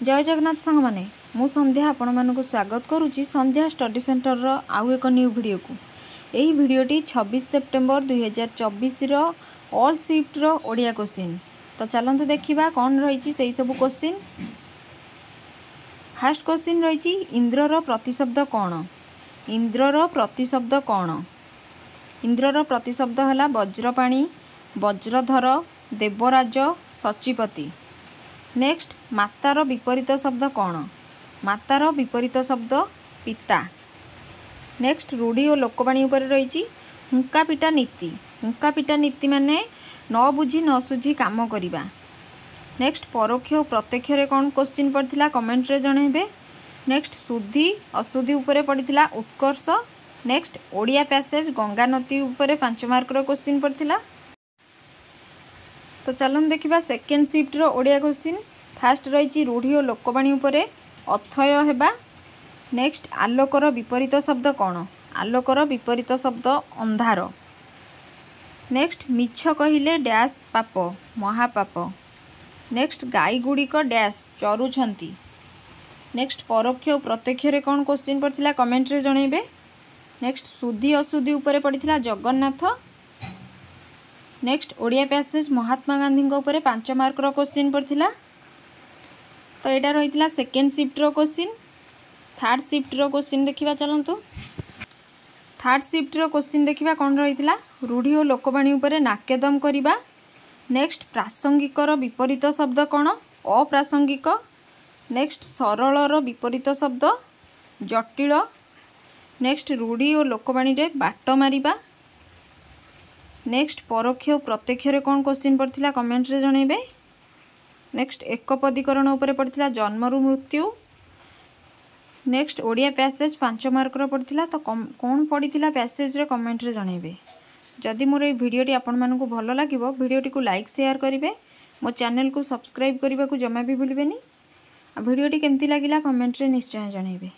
जय जगन्नाथ सांग माने मु संध्या आपण मानक स्वागत करुच्ची संध्या स्टडी सेंटर रो आउ एक न्यू वीडियो को। यही वीडियोटी 26 सेप्टेम्बर 2024 रो ऑल शिफ्ट रो ओडिया क्वेश्चन। तो चलंतु देखिबा कौन रही से सब क्वेश्चन। फर्स्ट क्वेश्चन रही इंद्र रो प्रतिशब्द कौन। इंद्र रो प्रतिशब्द कौन। इंद्र रो प्रतिशब्द है वज्रपाणी, वज्रधर, देवराज, सचिपति। नेक्स्ट मातार विपरीत शब्द कौन। मातार विपरीत शब्द पिता। नेक्स्ट रूढ़ी और लोकवाणी उपर रही हुंका पिटा नीति। हुंका पिटा नीति माने न बुझी न सुझी काम करिबा। नेक्स्ट परोक्ष और प्रत्यक्ष रे कौन क्वेश्चन पड़थिला कमेंट रे जणेबे। नेक्स्ट शुद्धि अशुद्धि उपरे पड़थिला उत्कर्ष। नेक्स्ट ओडिया पैसेज गंगा नदी उपरे 5 मार्क रो क्वेश्चन पड़थिला। तो चलन देखिबा सेकेंड शिफ्ट रो ओडिया क्वेश्चन। फास्ट रही रूढ़ी और लोकवाणी उपरे अथय हेबा। नेक्स्ट आलोकर विपरीत शब्द कौन। आलोकर विपरीत शब्द अंधार। नेक्स्ट मिछ कहिले डैश पाप महापाप। नेक्स्ट गाई गुड़िक डैश चरुछंती। नेक्स्ट परोक्ष और प्रत्यक्ष रे कौन क्वेश्चन पड़थिला कमेंट रे जणेबे। नेक्स्ट शुद्धि अशुद्धि उपरे पड़थिला जगन्नाथ। नेक्स्ट ओडिया पैसेज महात्मा गांधी ऊपर 5 मार्क रो क्वेश्चन पड़थिला। तो यहाँ रही सेकेंड शिफ्ट रो क्वेश्चन। थर्ड शिफ्ट रो क्वेश्चन देखिबा चलंतु। थर्ड शिफ्ट रो क्वेश्चन देखिबा कौन रही रूढ़ी और लोकवाणी उपरे नाकेदम करिबा। नेक्स्ट प्रासंगिक विपरीत शब्द कौन अप्रासंगिक। नेक्स्ट सरल रो विपरीत शब्द जटिल। नेक्स्ट रूढ़ी और लोकवाणी रे बाट मारिबा। नेक्स्ट परोक्ष और प्रत्यक्ष रे कौन क्वेश्चन पड़थिला कमेंट रे जणेबे। नेक्स्ट एकपदीकरण उपरे पड़थिला जन्मरु मृत्यु। नेक्स्ट ओडिया पैसेज 5 मार्क रो पड़थिला। तो कौन पड़ीथिला पैसेज रे कमेंट रे जणेबे। जदि मोर ए वीडियोटी आपण मानकु भलो लागिबो वीडियोटी को लाइक शेयर करिवे। मो चैनल को सब्सक्राइब करबा को जमा भी भूलिबेनी। वीडियोटी केमती लागिला कमेंट रे निश्चय जणेबे।